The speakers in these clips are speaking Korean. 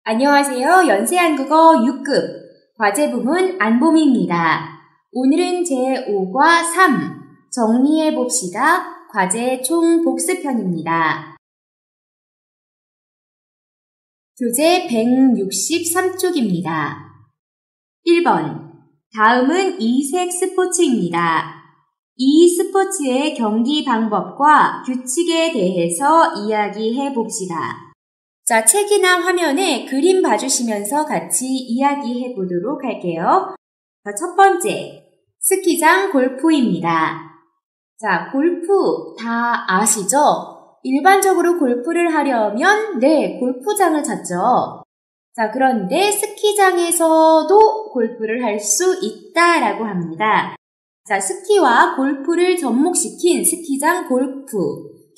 안녕하세요. 연세한국어 6급 과제 부문 안봄입니다. 오늘은 제5과 3 정리해 봅시다. 과제 총 복습편입니다. 교재 163쪽입니다. 1번 다음은 이색 스포츠입니다. 이 스포츠의 경기 방법과 규칙에 대해서 이야기해 봅시다. 자, 책이나 화면에 그림 봐주시면서 같이 이야기해 보도록 할게요. 자, 첫 번째, 스키장 골프입니다. 자, 골프 다 아시죠? 일반적으로 골프를 하려면 골프장을 찾죠. 자, 그런데 스키장에서도 골프를 할 수 있다라고 합니다. 자, 스키와 골프를 접목시킨 스키장 골프.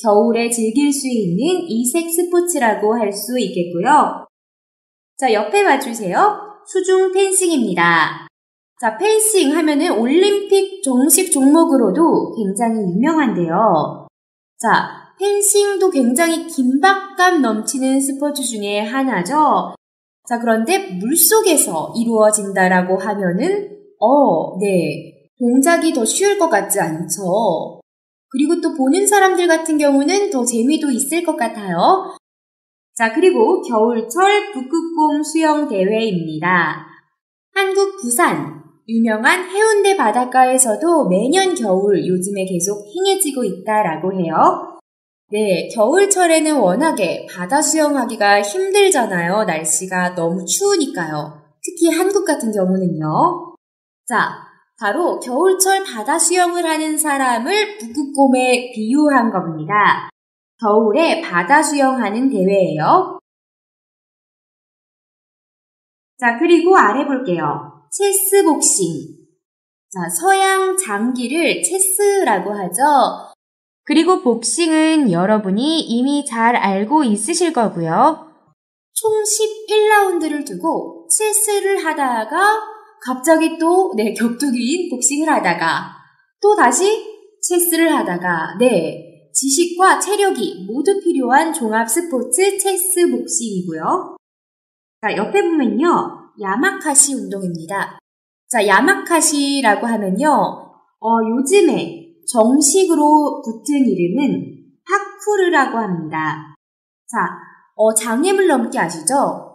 겨울에 즐길 수 있는 이색 스포츠라고 할 수 있겠고요. 자, 옆에 봐주세요. 수중 펜싱입니다. 자, 펜싱 하면은 올림픽 정식 종목으로도 굉장히 유명한데요. 자, 펜싱도 굉장히 긴박감 넘치는 스포츠 중에 하나죠. 자, 그런데 물속에서 이루어진다라고 하면은 동작이 더 쉬울 것 같지 않죠? 그리고 또 보는 사람들 같은 경우는 더 재미도 있을 것 같아요. 자, 그리고 겨울철 북극곰 수영대회입니다. 한국 부산, 유명한 해운대 바닷가에서도 매년 겨울 요즘에 계속 행해지고 있다라고 해요. 네, 겨울철에는 워낙에 바다 수영하기가 힘들잖아요. 날씨가 너무 추우니까요. 특히 한국 같은 경우는요. 자, 바로 겨울철 바다 수영을 하는 사람을 북극곰에 비유한 겁니다. 겨울에 바다 수영하는 대회예요. 자, 그리고 아래 볼게요. 체스 복싱. 자, 서양 장기를 체스라고 하죠. 그리고 복싱은 여러분이 이미 잘 알고 있으실 거고요. 총 11라운드를 두고 체스를 하다가 갑자기 또 격투기인 복싱을 하다가 또 다시 체스를 하다가 지식과 체력이 모두 필요한 종합 스포츠 체스 복싱이고요. 자, 옆에 보면요. 야마카시 운동입니다. 자, 야마카시라고 하면요. 요즘에 정식으로 붙은 이름은 파쿠르라고 합니다. 자, 장애물 넘기 아시죠?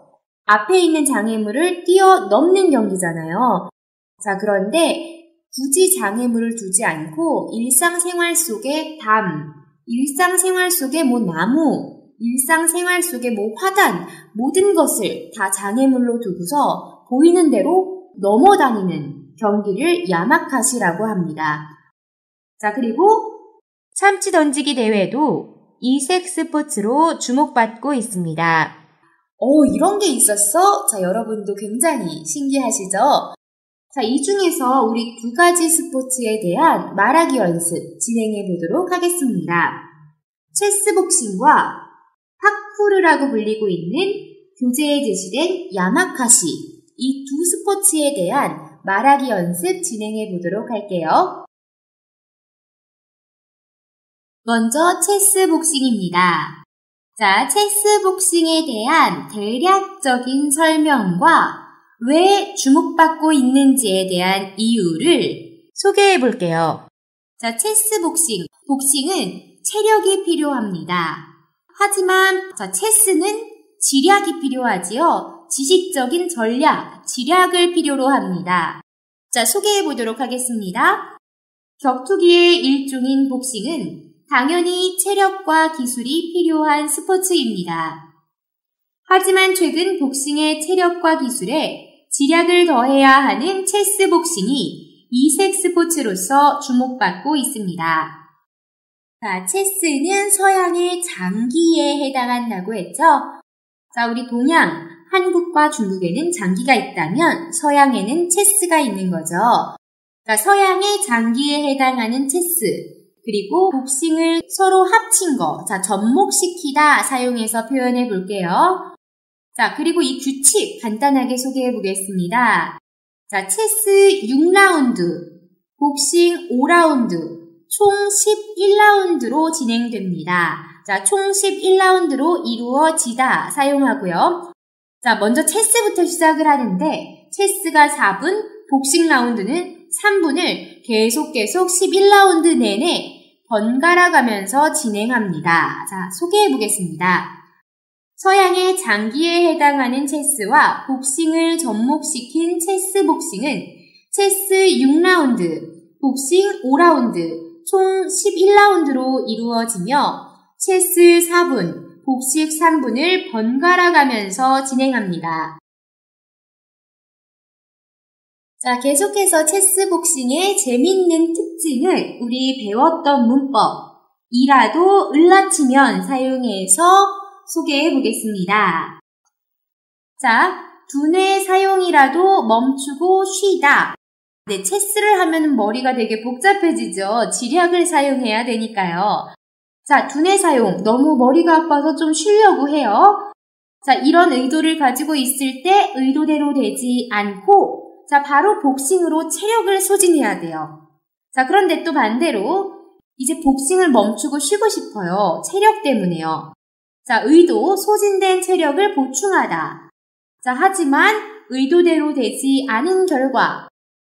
앞에 있는 장애물을 뛰어넘는 경기잖아요. 자, 그런데 굳이 장애물을 두지 않고 일상생활 속에 일상생활 속에 나무, 일상생활 속에 화단, 모든 것을 다 장애물로 두고서 보이는 대로 넘어다니는 경기를 야마카시라고 합니다. 자, 그리고 참치 던지기 대회도 이색 스포츠로 주목받고 있습니다. 이런 게 있었어? 자, 여러분도 굉장히 신기하시죠? 자, 이 중에서 우리 두 가지 스포츠에 대한 말하기 연습 진행해 보도록 하겠습니다. 체스 복싱과 파쿠르라고 불리고 있는 교재에 제시된 야마카시, 이 두 스포츠에 대한 말하기 연습 진행해 보도록 할게요. 먼저 체스 복싱입니다. 자, 체스 복싱에 대한 대략적인 설명과 왜 주목받고 있는지에 대한 이유를 소개해 볼게요. 자, 체스 복싱은 체력이 필요합니다. 하지만 체스는 지략이 필요하지요. 지식적인 전략, 지략을 필요로 합니다. 자, 소개해 보도록 하겠습니다. 격투기의 일종인 복싱은 당연히 체력과 기술이 필요한 스포츠입니다. 하지만 최근 복싱의 체력과 기술에 지략을 더해야 하는 체스 복싱이 이색 스포츠로서 주목받고 있습니다. 자, 체스는 서양의 장기에 해당한다고 했죠? 자, 우리 동양, 한국과 중국에는 장기가 있다면 서양에는 체스가 있는 거죠. 자, 서양의 장기에 해당하는 체스, 그리고 복싱을 서로 합친 거, 자, 접목시키다 사용해서 표현해 볼게요. 자, 그리고 이 규칙 간단하게 소개해 보겠습니다. 자, 체스 6라운드, 복싱 5라운드, 총 11라운드로 진행됩니다. 자, 총 11라운드로 이루어지다 사용하고요. 자, 먼저 체스부터 시작을 하는데 체스가 4분, 복싱 라운드는 3분을 계속 11라운드 내내 번갈아 가면서 진행합니다. 자, 소개해 보겠습니다. 서양의 장기에 해당하는 체스와 복싱을 접목시킨 체스 복싱은 체스 6라운드, 복싱 5라운드, 총 11라운드로 이루어지며 체스 4분, 복싱 3분을 번갈아 가면서 진행합니다. 자, 계속해서 체스 복싱의 재밌는 특징을 우리 배웠던 문법 이라도 을라치면 사용해서 소개해 보겠습니다. 자, 두뇌 사용이라도 멈추고 쉬다. 네, 체스를 하면 머리가 되게 복잡해지죠. 지략을 사용해야 되니까요. 자, 두뇌 사용. 너무 머리가 아파서 좀 쉬려고 해요. 자, 이런 의도를 가지고 있을 때 의도대로 되지 않고 자, 바로 복싱으로 체력을 소진해야 돼요. 자, 그런데 또 반대로 이제 복싱을 멈추고 쉬고 싶어요. 체력 때문에요. 자, 의도, 소진된 체력을 보충하다. 자, 하지만 의도대로 되지 않은 결과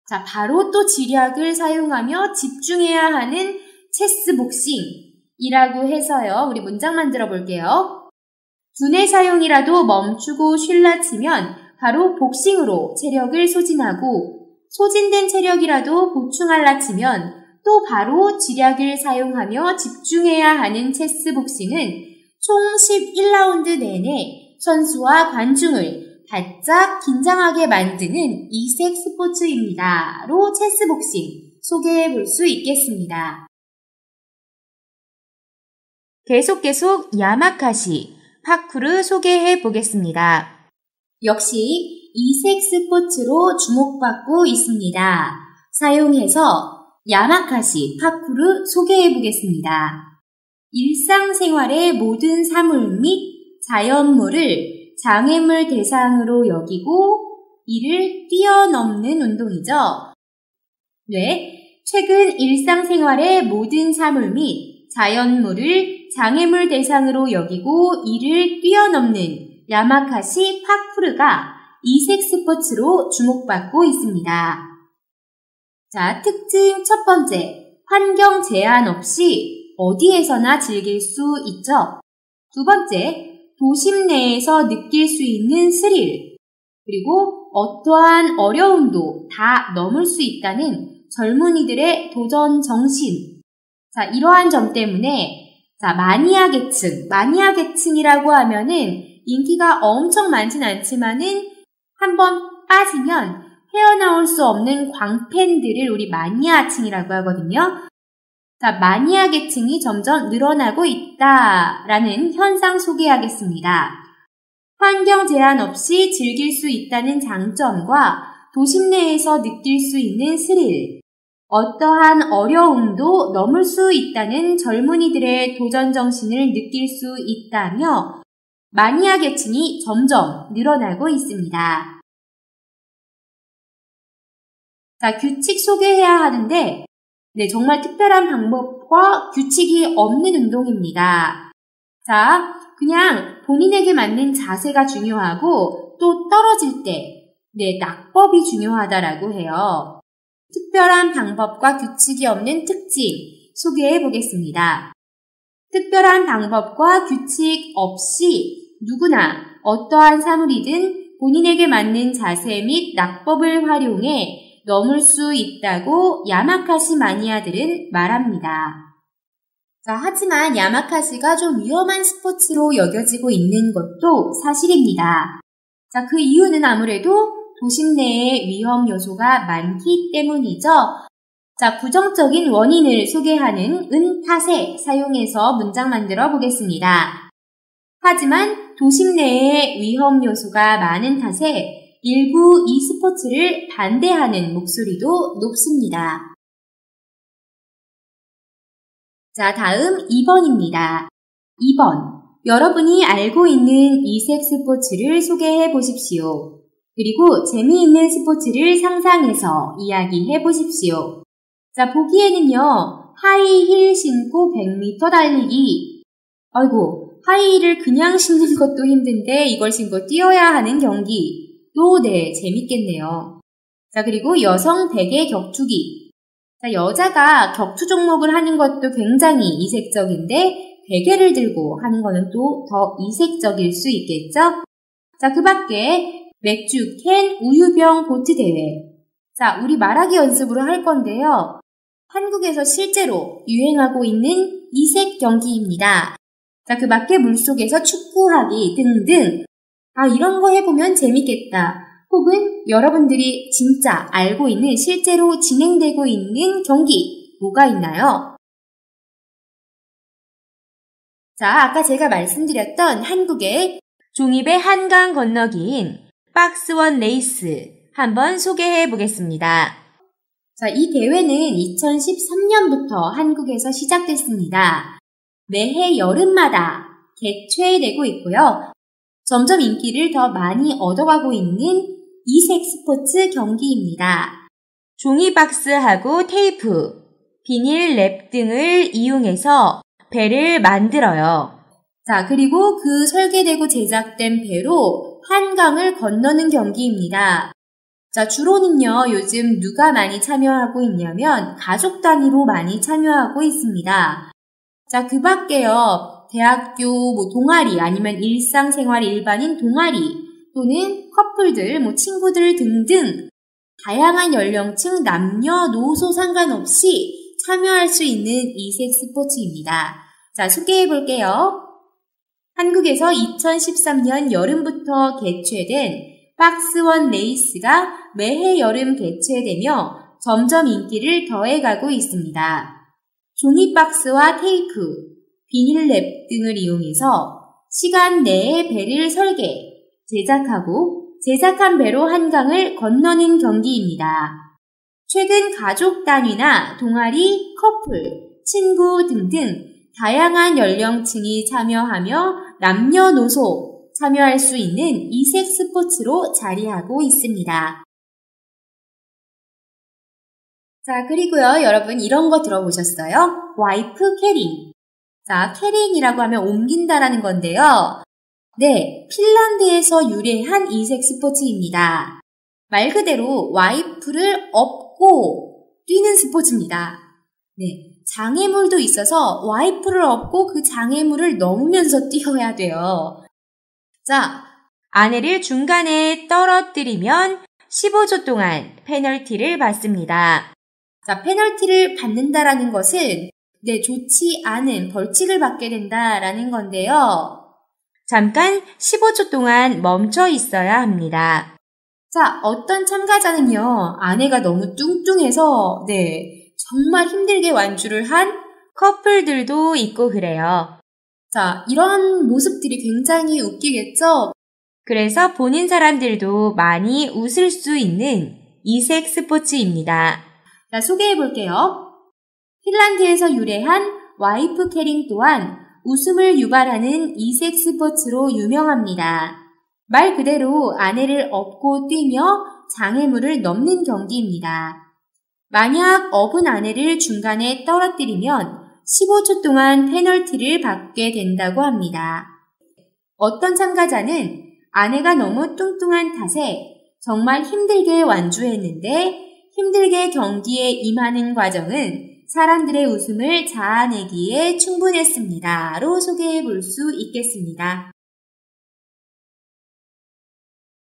자, 바로 또 지략을 사용하며 집중해야 하는 체스 복싱이라고 해서요. 우리 문장 만들어 볼게요. 두뇌 사용이라도 멈추고 쉴라 치면 바로 복싱으로 체력을 소진하고 소진된 체력이라도 보충할라 치면 또 바로 지략을 사용하며 집중해야 하는 체스 복싱은 총 11라운드 내내 선수와 관중을 바짝 긴장하게 만드는 이색 스포츠입니다. 로 체스 복싱 소개해 볼 수 있겠습니다. 계속 야마카시, 파쿠르 소개해 보겠습니다. 역시 이색 스포츠로 주목받고 있습니다. 사용해서 야마카시, 파쿠르 소개해 보겠습니다. 일상생활의 모든 사물 및 자연물을 장애물 대상으로 여기고 이를 뛰어넘는 운동이죠. 네, 최근 일상생활의 모든 사물 및 자연물을 장애물 대상으로 여기고 이를 뛰어넘는 야마카시 파쿠르가 이색 스포츠로 주목받고 있습니다. 자, 특징 첫 번째, 환경 제한 없이 어디에서나 즐길 수 있죠. 두 번째, 도심 내에서 느낄 수 있는 스릴, 그리고 어떠한 어려움도 다 넘을 수 있다는 젊은이들의 도전 정신. 자, 이러한 점 때문에 자, 마니아 계층이라고 하면은 인기가 엄청 많진 않지만은 한번 빠지면 헤어나올 수 없는 광팬들을 우리 마니아층이라고 하거든요. 자, 마니아 계층이 점점 늘어나고 있다라는 현상 소개하겠습니다. 환경 제한 없이 즐길 수 있다는 장점과 도심 내에서 느낄 수 있는 스릴, 어떠한 어려움도 넘을 수 있다는 젊은이들의 도전 정신을 느낄 수 있다며 마니아 계층이 점점 늘어나고 있습니다. 자, 규칙 소개해야 하는데 네, 정말 특별한 방법과 규칙이 없는 운동입니다. 자, 그냥 본인에게 맞는 자세가 중요하고 또 떨어질 때 네, 낙법이 중요하다라고 해요. 특별한 방법과 규칙이 없는 특징 소개해 보겠습니다. 특별한 방법과 규칙 없이 누구나 어떠한 사물이든 본인에게 맞는 자세 및 낙법을 활용해 넘을 수 있다고 야마카시 마니아들은 말합니다. 자, 하지만 야마카시가 좀 위험한 스포츠로 여겨지고 있는 것도 사실입니다. 자, 그 이유는 아무래도 도심 내에 위험 요소가 많기 때문이죠. 자, 부정적인 원인을 소개하는 탓에 사용해서 문장 만들어 보겠습니다. 하지만 도심 내에 위험 요소가 많은 탓에 일부 이 스포츠를 반대하는 목소리도 높습니다. 자, 다음 2번입니다. 2번. 여러분이 알고 있는 이색 스포츠를 소개해 보십시오. 그리고 재미있는 스포츠를 상상해서 이야기해 보십시오. 자, 보기에는요, 하이힐 신고 100m 달리기. 아이고, 하이힐을 그냥 신는 것도 힘든데 이걸 신고 뛰어야 하는 경기도 재밌겠네요. 자, 그리고 여성 베개 격투기. 자, 여자가 격투 종목을 하는 것도 굉장히 이색적인데 베개를 들고 하는 거는 또 더 이색적일 수 있겠죠? 자, 그 밖에 맥주 캔 우유병 보트 대회. 자, 우리 말하기 연습으로 할 건데요. 한국에서 실제로 유행하고 있는 이색 경기입니다. 자, 그 밖에 물속에서 축구하기 등등. 아, 이런 거 해보면 재밌겠다. 혹은 여러분들이 진짜 알고 있는 실제로 진행되고 있는 경기 뭐가 있나요? 자, 아까 제가 말씀드렸던 한국의 종입의 한강 건너기인 박스원 레이스 한번 소개해 보겠습니다. 자, 이 대회는 2013년부터 한국에서 시작됐습니다. 매해 여름마다 개최되고 있고요. 점점 인기를 더 많이 얻어가고 있는 이색 스포츠 경기입니다. 종이박스하고 테이프, 비닐 랩 등을 이용해서 배를 만들어요. 자, 그리고 그 설계되고 제작된 배로 한강을 건너는 경기입니다. 자, 주로는요, 요즘 누가 많이 참여하고 있냐면 가족 단위로 많이 참여하고 있습니다. 자, 그 밖에요, 대학교 동아리 아니면 일상생활 일반인 동아리 또는 커플들, 친구들 등등 다양한 연령층, 남녀노소 상관없이 참여할 수 있는 이색 스포츠입니다. 자, 소개해 볼게요. 한국에서 2013년 여름부터 개최된 박스원 레이스가 매해 여름 개최되며 점점 인기를 더해가고 있습니다. 종이박스와 테이프, 비닐랩 등을 이용해서 시간 내에 배를 설계, 제작하고 제작한 배로 한강을 건너는 경기입니다. 최근 가족 단위나 동아리, 커플, 친구 등등 다양한 연령층이 참여하며 남녀노소 참여할 수 있는 이색 스포츠로 자리하고 있습니다. 자, 그리고요, 여러분 이런 거 들어보셨어요? 와이프 캐링. 자, 캐링이라고 하면 옮긴다라는 건데요. 네, 핀란드에서 유래한 이색 스포츠입니다. 말 그대로 와이프를 업고 뛰는 스포츠입니다. 네, 장애물도 있어서 와이프를 업고 그 장애물을 넘으면서 뛰어야 돼요. 자, 아내를 중간에 떨어뜨리면 15초 동안 페널티를 받습니다. 자, 페널티를 받는다라는 것은 좋지 않은 벌칙을 받게 된다라는 건데요. 잠깐 15초 동안 멈춰 있어야 합니다. 자, 어떤 참가자는요, 아내가 너무 뚱뚱해서 정말 힘들게 완주를 한 커플들도 있고 그래요. 자, 이런 모습들이 굉장히 웃기겠죠? 그래서 보는 사람들도 많이 웃을 수 있는 이색 스포츠입니다. 자, 소개해 볼게요. 핀란드에서 유래한 와이프 캐링 또한 웃음을 유발하는 이색 스포츠로 유명합니다. 말 그대로 아내를 업고 뛰며 장애물을 넘는 경기입니다. 만약 업은 아내를 중간에 떨어뜨리면 15초 동안 페널티를 받게 된다고 합니다. 어떤 참가자는 아내가 너무 뚱뚱한 탓에 정말 힘들게 완주했는데 힘들게 경기에 임하는 과정은 사람들의 웃음을 자아내기에 충분했습니다. 로 소개해 볼 수 있겠습니다.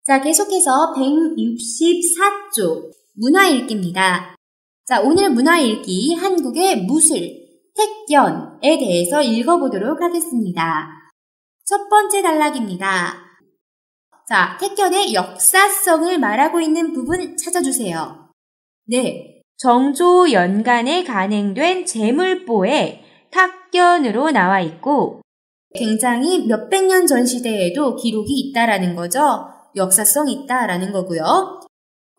자, 계속해서 164쪽 문화읽기입니다. 자, 오늘 문화읽기 한국의 무술, 택견에 대해서 읽어보도록 하겠습니다. 첫 번째 단락입니다. 자, 택견의 역사성을 말하고 있는 부분 찾아주세요. 네, 정조 연간에 간행된 제물보에 탁견으로 나와 있고 굉장히 몇백 년 전 시대에도 기록이 있다라는 거죠. 역사성 있다라는 거고요.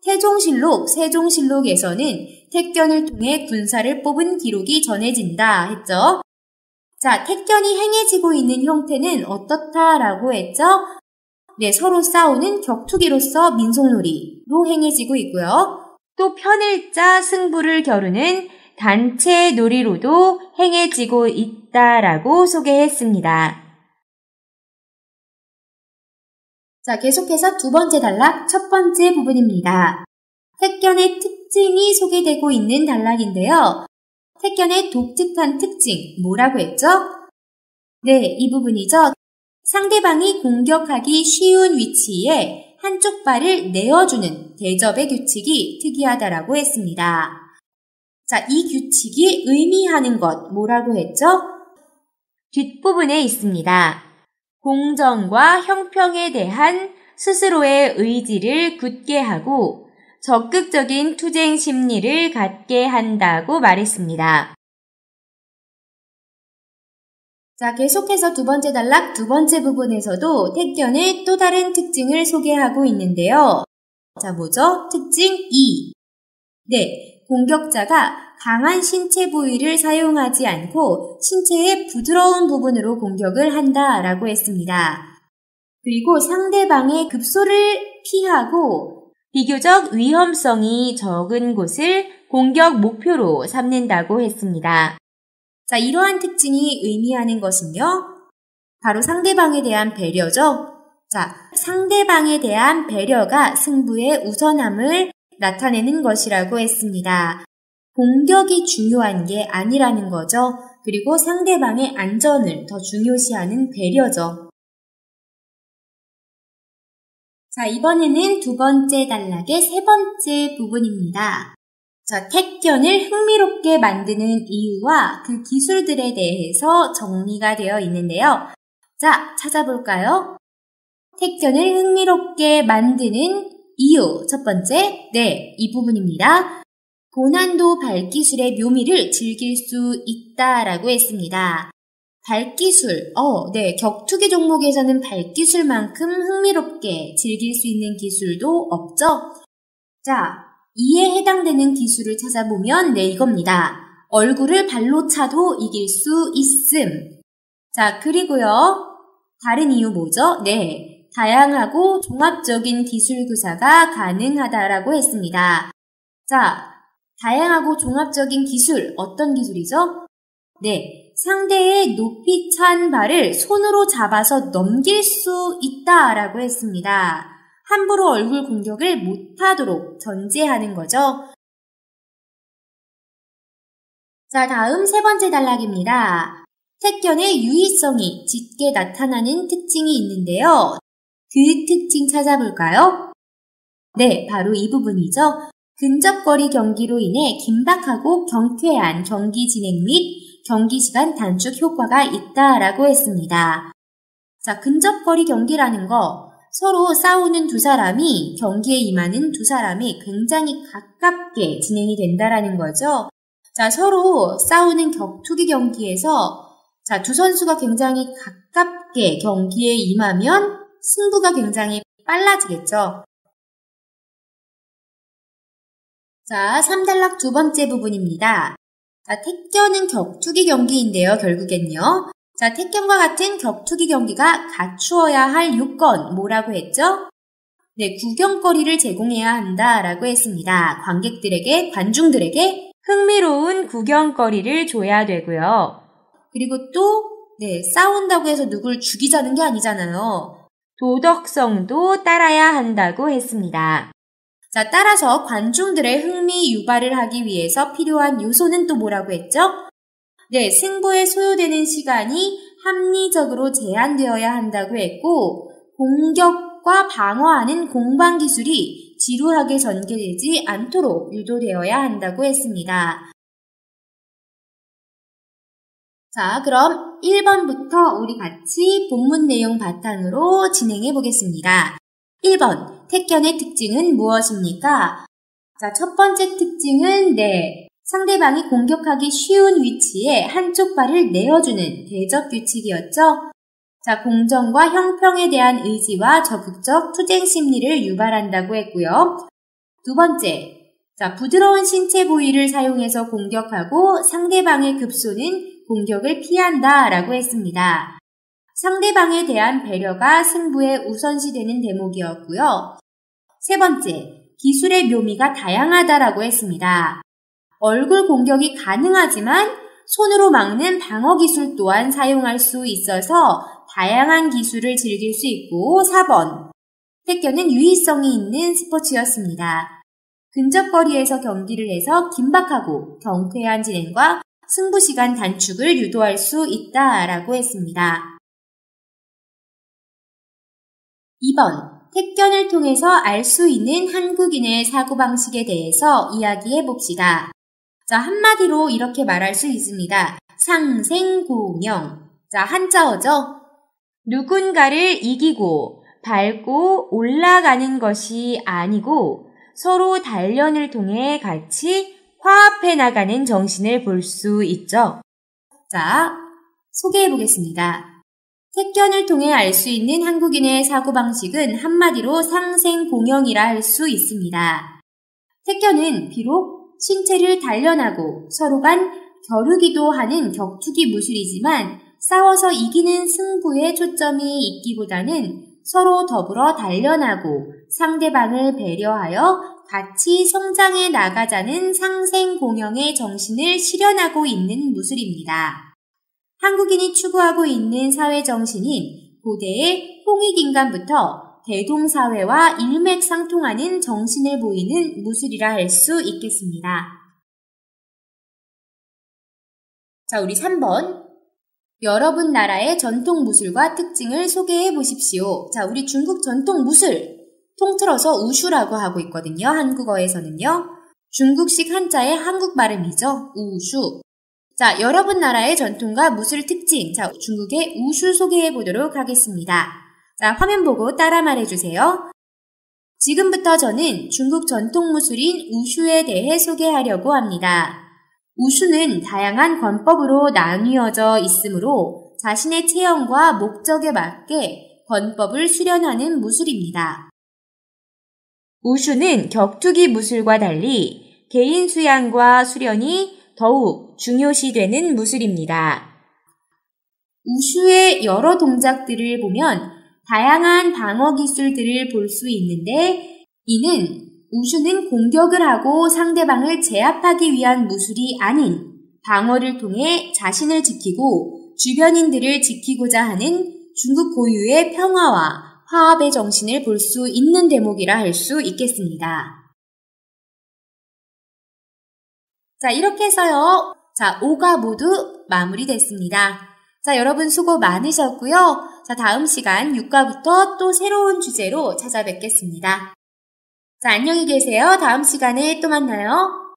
태종실록, 세종실록에서는 택견을 통해 군사를 뽑은 기록이 전해진다 했죠. 자, 택견이 행해지고 있는 형태는 어떻다라고 했죠? 네, 서로 싸우는 격투기로서 민속놀이로 행해지고 있고요. 또 편을 짜 승부를 겨루는 단체 놀이로도 행해지고 있다라고 소개했습니다. 자, 계속해서 두 번째 단락 첫 번째 부분입니다. 택견의 특징이 소개되고 있는 단락인데요. 택견의 독특한 특징, 뭐라고 했죠? 네, 이 부분이죠. 상대방이 공격하기 쉬운 위치에 한쪽 발을 내어주는 대접의 규칙이 특이하다라고 했습니다. 자, 이 규칙이 의미하는 것, 뭐라고 했죠? 뒷부분에 있습니다. 공정과 형평에 대한 스스로의 의지를 굳게 하고 적극적인 투쟁 심리를 갖게 한다고 말했습니다. 자, 계속해서 두 번째 단락 두 번째 부분에서도 택견의 또 다른 특징을 소개하고 있는데요. 자, 뭐죠? 특징 2. 네, 공격자가 강한 신체 부위를 사용하지 않고 신체의 부드러운 부분으로 공격을 한다라고 했습니다. 그리고 상대방의 급소를 피하고 비교적 위험성이 적은 곳을 공격 목표로 삼는다고 했습니다. 자, 이러한 특징이 의미하는 것은요, 바로 상대방에 대한 배려죠. 자, 상대방에 대한 배려가 승부의 우선함을 나타내는 것이라고 했습니다. 공격이 중요한 게 아니라는 거죠. 그리고 상대방의 안전을 더 중요시하는 배려죠. 자, 이번에는 두 번째 단락의 세 번째 부분입니다. 자, 택견을 흥미롭게 만드는 이유와 그 기술들에 대해서 정리가 되어 있는데요. 자, 찾아볼까요? 택견을 흥미롭게 만드는 이유, 첫 번째, 네, 이 부분입니다. 고난도 발기술의 묘미를 즐길 수 있다라고 했습니다. 발기술, 네, 격투기 종목에서는 발기술만큼 흥미롭게 즐길 수 있는 기술도 없죠? 자, 이에 해당되는 기술을 찾아보면, 네, 이겁니다. 얼굴을 발로 차도 이길 수 있음. 자, 그리고요, 다른 이유 뭐죠? 네, 다양하고 종합적인 기술 구사가 가능하다라고 했습니다. 자, 다양하고 종합적인 기술, 어떤 기술이죠? 네, 상대의 높이 찬 발을 손으로 잡아서 넘길 수 있다라고 했습니다. 함부로 얼굴 공격을 못하도록 전제하는 거죠. 자, 다음 세 번째 단락입니다. 택견의 유의성이 짙게 나타나는 특징이 있는데요. 그 특징 찾아볼까요? 네, 바로 이 부분이죠. 근접거리 경기로 인해 긴박하고 경쾌한 경기 진행 및 경기 시간 단축 효과가 있다라고 했습니다. 자, 근접거리 경기라는 거, 서로 싸우는 두 사람이 경기에 임하는 두 사람이 굉장히 가깝게 진행이 된다라는 거죠. 자, 서로 싸우는 격투기 경기에서 자, 두 선수가 굉장히 가깝게 경기에 임하면 승부가 굉장히 빨라지겠죠. 자, 3단락 두 번째 부분입니다. 자, 택견은 격투기 경기인데요, 결국엔요. 자, 택견과 같은 격투기 경기가 갖추어야 할 요건, 뭐라고 했죠? 네, 구경거리를 제공해야 한다라고 했습니다. 관중들에게 흥미로운 구경거리를 줘야 되고요. 그리고 또, 네, 싸운다고 해서 누굴 죽이자는 게 아니잖아요. 도덕성도 따라야 한다고 했습니다. 자, 따라서 관중들의 흥미 유발을 하기 위해서 필요한 요소는 또 뭐라고 했죠? 네, 승부에 소요되는 시간이 합리적으로 제한되어야 한다고 했고, 공격과 방어하는 공방 기술이 지루하게 전개되지 않도록 유도되어야 한다고 했습니다. 자, 그럼 1번부터 우리 같이 본문 내용 바탕으로 진행해 보겠습니다. 1번, 택견의 특징은 무엇입니까? 자, 첫 번째 특징은 네, 상대방이 공격하기 쉬운 위치에 한쪽 발을 내어주는 대접 규칙이었죠. 자, 공정과 형평에 대한 의지와 적극적 투쟁 심리를 유발한다고 했고요. 두 번째, 자, 부드러운 신체 부위를 사용해서 공격하고 상대방의 급소는 공격을 피한다라고 했습니다. 상대방에 대한 배려가 승부에 우선시되는 대목이었고요. 세 번째, 기술의 묘미가 다양하다라고 했습니다. 얼굴 공격이 가능하지만 손으로 막는 방어 기술 또한 사용할 수 있어서 다양한 기술을 즐길 수 있고 4번, 택견은 유의성이 있는 스포츠였습니다. 근접거리에서 경기를 해서 긴박하고 경쾌한 진행과 승부시간 단축을 유도할 수 있다라고 했습니다. 2번, 택견을 통해서 알 수 있는 한국인의 사고방식에 대해서 이야기해 봅시다. 자, 한마디로 이렇게 말할 수 있습니다. 상생공명. 자, 한자어죠. 누군가를 이기고 밟고 올라가는 것이 아니고 서로 단련을 통해 같이 화합해 나가는 정신을 볼 수 있죠. 자, 소개해 보겠습니다. 택견을 통해 알 수 있는 한국인의 사고방식은 한마디로 상생공영이라 할 수 있습니다. 택견은 비록 신체를 단련하고 서로 간 겨루기도 하는 격투기 무술이지만 싸워서 이기는 승부에 초점이 있기보다는 서로 더불어 단련하고 상대방을 배려하여 같이 성장해 나가자는 상생공영의 정신을 실현하고 있는 무술입니다. 한국인이 추구하고 있는 사회정신인 고대의 홍익인간부터 대동사회와 일맥상통하는 정신을 보이는 무술이라 할 수 있겠습니다. 자, 우리 3번. 여러분 나라의 전통 무술과 특징을 소개해 보십시오. 자, 우리 중국 전통 무술, 통틀어서 우슈라고 하고 있거든요. 한국어에서는요. 중국식 한자의 한국 발음이죠. 우슈. 자, 여러분 나라의 전통과 무술 특징. 자, 중국의 우슈 소개해 보도록 하겠습니다. 자, 화면 보고 따라 말해주세요. 지금부터 저는 중국 전통 무술인 우슈에 대해 소개하려고 합니다. 우슈는 다양한 권법으로 나뉘어져 있으므로 자신의 체형과 목적에 맞게 권법을 수련하는 무술입니다. 우슈는 격투기 무술과 달리 개인 수양과 수련이 더욱 중요시되는 무술입니다. 우슈의 여러 동작들을 보면 다양한 방어 기술들을 볼 수 있는데 이는 우슈는 공격을 하고 상대방을 제압하기 위한 무술이 아닌 방어를 통해 자신을 지키고 주변인들을 지키고자 하는 중국 고유의 평화와 화합의 정신을 볼 수 있는 대목이라 할 수 있겠습니다. 자, 이렇게 해서요. 자, 5가 모두 마무리됐습니다. 자, 여러분 수고 많으셨고요. 자, 다음 시간 6과부터 또 새로운 주제로 찾아뵙겠습니다. 자, 안녕히 계세요. 다음 시간에 또 만나요.